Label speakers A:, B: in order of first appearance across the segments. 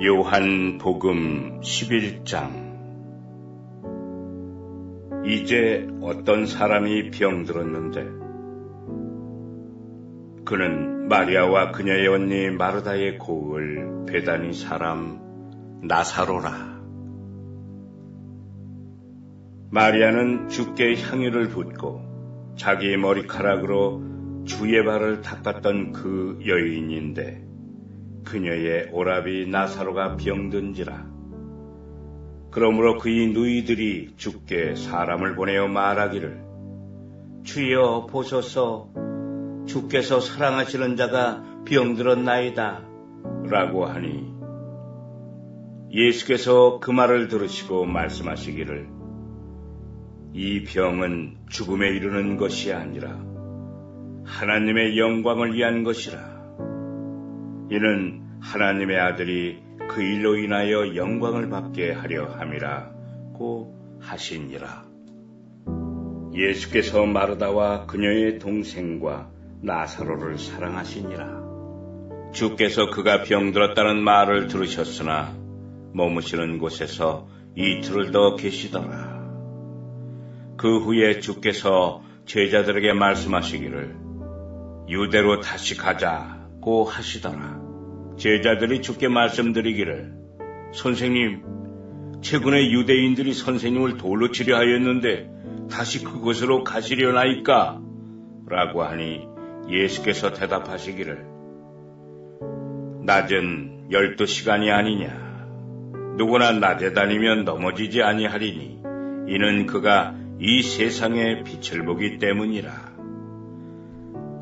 A: 요한복음 11장. 이제 어떤 사람이 병들었는데 그는 마리아와 그녀의 언니 마르다의 고을 베다니 사람 나사로라. 마리아는 주께 향유를 붓고 자기 머리카락으로 주의 발을 닦았던 그 여인인데 그녀의 오라비 나사로가 병든지라. 그러므로 그의 누이들이 주께 사람을 보내어 말하기를 주여 보소서 주께서 사랑하시는 자가 병들었나이다 라고 하니 예수께서 그 말을 들으시고 말씀하시기를 이 병은 죽음에 이르는 것이 아니라 하나님의 영광을 위한 것이라. 이는 하나님의 아들이 그 일로 인하여 영광을 받게 하려 함이라고 하시니라. 예수께서 마르다와 그녀의 동생과 나사로를 사랑하시니라. 주께서 그가 병들었다는 말을 들으셨으나 머무시는 곳에서 이틀을 더 계시더라. 그 후에 주께서 제자들에게 말씀하시기를 유대로 다시 가자고 하시더라. 제자들이 주께 말씀드리기를 선생님, 최근에 유대인들이 선생님을 돌로 치려 하였는데 다시 그곳으로 가시려나이까? 라고 하니 예수께서 대답하시기를 낮은 12시간이 아니냐. 누구나 낮에 다니면 넘어지지 아니하리니 이는 그가 이 세상의 빛을 보기 때문이라.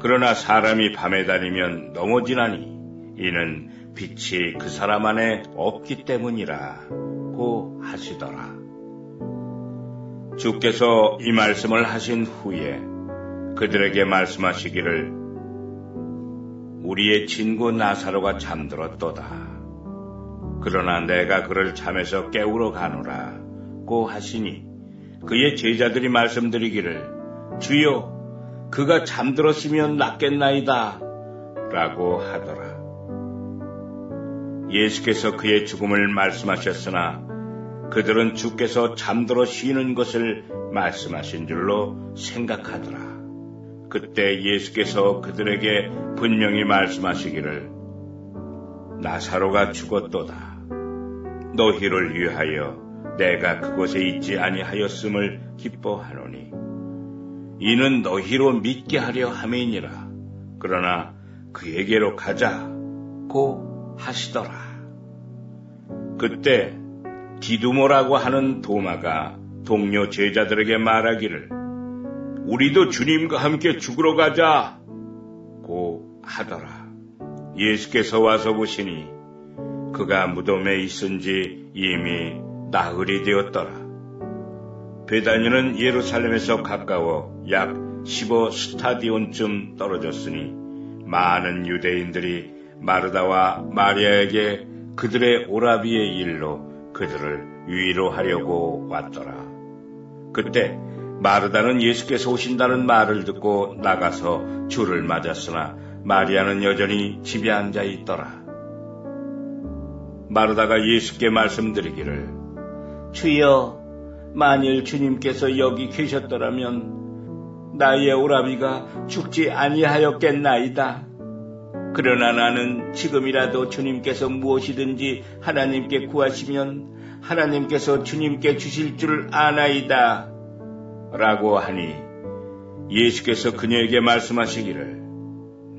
A: 그러나 사람이 밤에 다니면 넘어지나니 이는 빛이 그 사람 안에 없기 때문이라고 하시더라. 주께서 이 말씀을 하신 후에 그들에게 말씀하시기를 우리의 친구 나사로가 잠들었도다. 그러나 내가 그를 잠에서 깨우러 가노라고 하시니 그의 제자들이 말씀드리기를 주여 그가 잠들었으면 낫겠나이다 라고 하더라. 예수께서 그의 죽음을 말씀하셨으나 그들은 주께서 잠들어 쉬는 것을 말씀하신 줄로 생각하더라. 그때 예수께서 그들에게 분명히 말씀하시기를 나사로가 죽었도다. 너희를 위하여 내가 그곳에 있지 아니하였음을 기뻐하노니 이는 너희로 믿게 하려 함이니라. 그러나 그에게로 가자고 하시더라. 그때 디두모라고 하는 도마가 동료 제자들에게 말하기를 우리도 주님과 함께 죽으러 가자고 하더라. 예수께서 와서 보시니 그가 무덤에 있은지 이미 나흘이 되었더라. 베다니는 예루살렘에서 가까워 약 15스타디온쯤 떨어졌으니 많은 유대인들이 마르다와 마리아에게 그들의 오라비의 일로 그들을 위로하려고 왔더라. 그때 마르다는 예수께서 오신다는 말을 듣고 나가서 주를 맞았으나 마리아는 여전히 집에 앉아 있더라. 마르다가 예수께 말씀드리기를 주여 만일 주님께서 여기 계셨더라면 나의 오라비가 죽지 아니하였겠나이다. 그러나 나는 지금이라도 주님께서 무엇이든지 하나님께 구하시면 하나님께서 주님께 주실 줄 아나이다 라고 하니 예수께서 그녀에게 말씀하시기를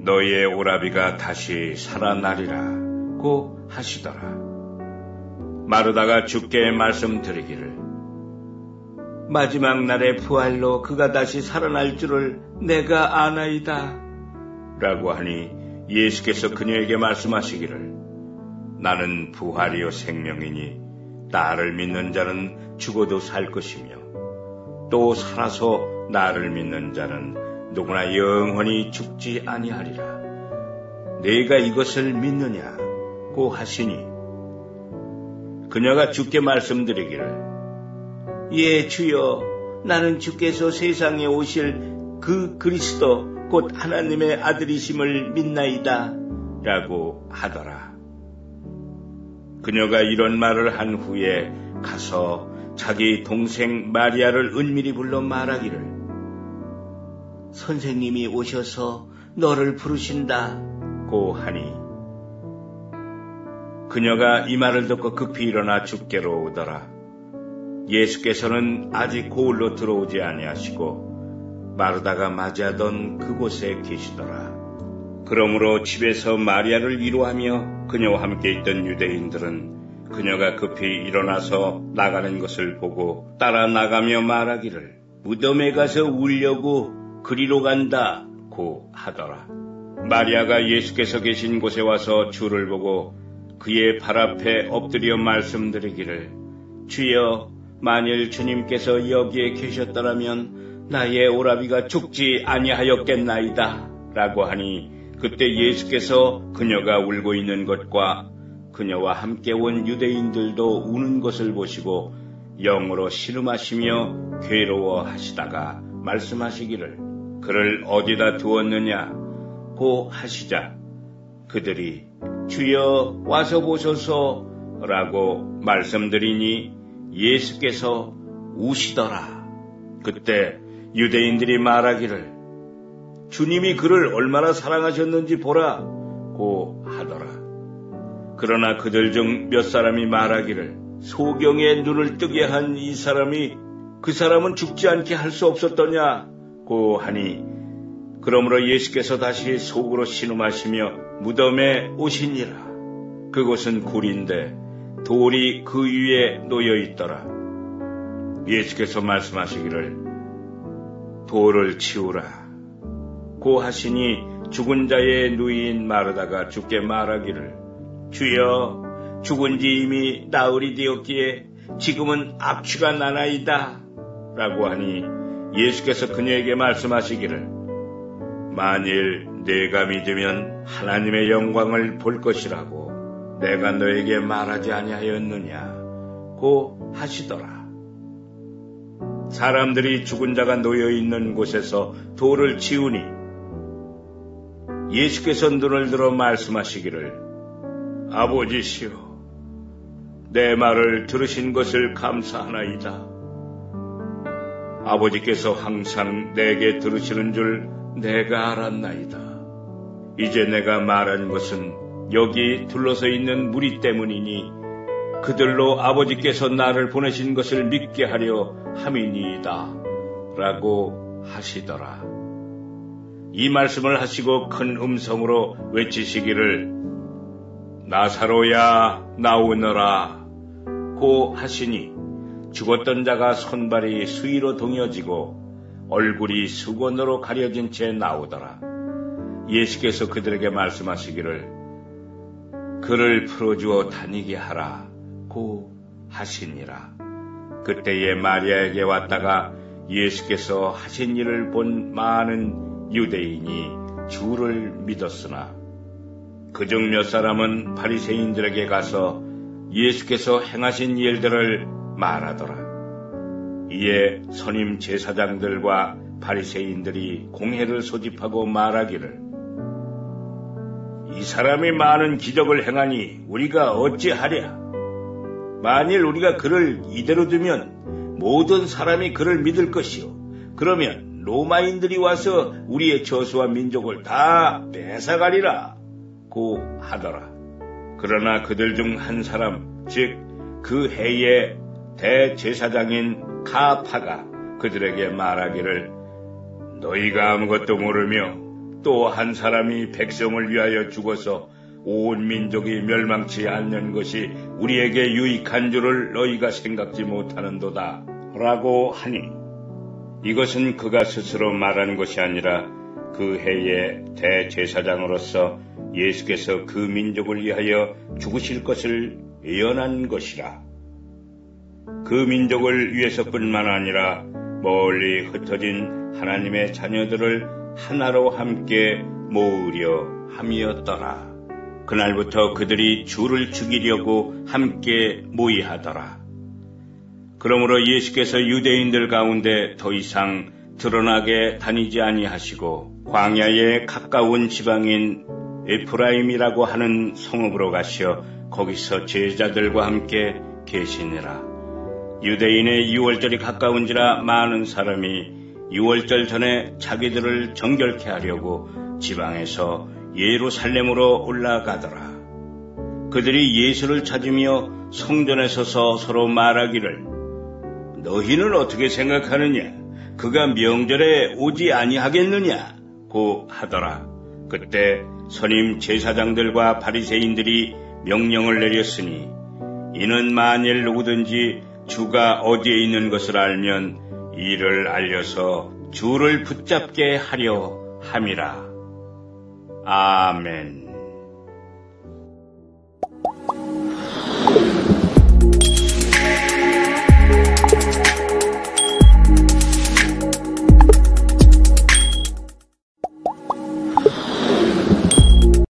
A: 너의 오라비가 다시 살아나리라고 하시더라. 마르다가 주께 말씀드리기를 마지막 날의 부활로 그가 다시 살아날 줄을 내가 아나이다 라고 하니 예수께서 그녀에게 말씀하시기를 나는 부활이요 생명이니 나를 믿는 자는 죽어도 살 것이며 또 살아서 나를 믿는 자는 누구나 영원히 죽지 아니하리라. 네가 이것을 믿느냐고 하시니 그녀가 주께 말씀드리기를 예 주여 나는 주께서 세상에 오실 그 그리스도 곧 하나님의 아들이심을 믿나이다 라고 하더라. 그녀가 이런 말을 한 후에 가서 자기 동생 마리아를 은밀히 불러 말하기를,
B: 선생님이 오셔서 너를 부르신다고
A: 하니, 그녀가 이 말을 듣고 급히 일어나 주께로 오더라. 예수께서는 아직 고을로 들어오지 아니하시고 마르다가 맞이하던 그곳에 계시더라. 그러므로 집에서 마리아를 위로하며 그녀와 함께 있던 유대인들은 그녀가 급히 일어나서 나가는 것을 보고 따라 나가며 말하기를, 무덤에 가서 울려고 그리로 간다고 하더라. 마리아가 예수께서 계신 곳에 와서 주를 보고 그의 발 앞에 엎드려 말씀드리기를, 주여, 만일 주님께서 여기에 계셨더라면 나의 오라비가 죽지 아니하였겠나이다 라고 하니, 그때 예수께서 그녀가 울고 있는 것과 그녀와 함께 온 유대인들도 우는 것을 보시고 영으로 신음하시며 괴로워하시다가 말씀하시기를, 그를 어디다 두었느냐고 하시자 그들이 주여 와서 보소서 라고 말씀드리니 예수께서 우시더라. 그때 유대인들이 말하기를, 주님이 그를 얼마나 사랑하셨는지 보라고 하더라. 그러나 그들 중 몇 사람이 말하기를, 소경의 눈을 뜨게 한 이 사람이 그 사람은 죽지 않게 할 수 없었더냐고 하니, 그러므로 예수께서 다시 속으로 신음하시며 무덤에 오시니라. 그곳은 굴인데 돌이 그 위에 놓여 있더라. 예수께서 말씀하시기를, 돌을 치우라 고 하시니 죽은 자의 누이인 마르다가 주께 말하기를, 주여, 죽은 지 이미 나흘이 되었기에 지금은 악취가 나나이다 라고 하니 예수께서 그녀에게 말씀하시기를, 만일 내가 믿으면 하나님의 영광을 볼 것이라고 내가 너에게 말하지 아니하였느냐고 하시더라. 사람들이 죽은 자가 놓여 있는 곳에서 돌을 치우니 예수께서 눈을 들어 말씀하시기를, 아버지시여, 내 말을 들으신 것을 감사하나이다. 아버지께서 항상 내게 들으시는 줄 내가 알았나이다. 이제 내가 말한 것은 여기 둘러서 있는 무리 때문이니 그들로 아버지께서 나를 보내신 것을 믿게 하려 함이니이다 라고 하시더라. 이 말씀을 하시고 큰 음성으로 외치시기를, 나사로야 나오너라 고 하시니 죽었던 자가 손발이 수위로 동여지고 얼굴이 수건으로 가려진 채 나오더라. 예수께서 그들에게 말씀하시기를, 그를 풀어주어 다니게 하라 고 하시니라. 그때에 마리아에게 왔다가 예수께서 하신 일을 본 많은 유대인이 주를 믿었으나 그중 몇 사람은 바리새인들에게 가서 예수께서 행하신 일들을 말하더라. 이에 선임 제사장들과 바리새인들이 공회를 소집하고 말하기를, 이 사람이 많은 기적을 행하니 우리가 어찌하랴? 만일 우리가 그를 이대로 두면 모든 사람이 그를 믿을 것이요, 그러면 로마인들이 와서 우리의 저수와 민족을 다 뺏어가리라 고 하더라. 그러나 그들 중 한 사람, 즉 그 해의 대제사장인 가파가 그들에게 말하기를, 너희가 아무것도 모르며 또 한 사람이 백성을 위하여 죽어서 온 민족이 멸망치 않는 것이 우리에게 유익한 줄을 너희가 생각지 못하는도다 라고 하니, 이것은 그가 스스로 말한 것이 아니라 그 해의 대제사장으로서 예수께서 그 민족을 위하여 죽으실 것을 예언한 것이라. 그 민족을 위해서뿐만 아니라 멀리 흩어진 하나님의 자녀들을 하나로 함께 모으려 함이었더라. 그날부터 그들이 주를 죽이려고 함께 모이하더라. 그러므로 예수께서 유대인들 가운데 더 이상 드러나게 다니지 아니하시고 광야에 가까운 지방인 에프라임이라고 하는 성읍으로 가시어 거기서 제자들과 함께 계시니라. 유대인의 유월절이 가까운지라 많은 사람이 유월절 전에 자기들을 정결케 하려고 지방에서 예루살렘으로 올라가더라. 그들이 예수를 찾으며 성전에 서서 서로 말하기를 너희는 어떻게 생각하느냐? 그가 명절에 오지 아니하겠느냐? 고 하더라. 그때 선임 제사장들과 바리새인들이 명령을 내렸으니 이는 만일 누구든지 주가 어디에 있는 것을 알면 이를 알려서 주를 붙잡게 하려 함이라. 아멘.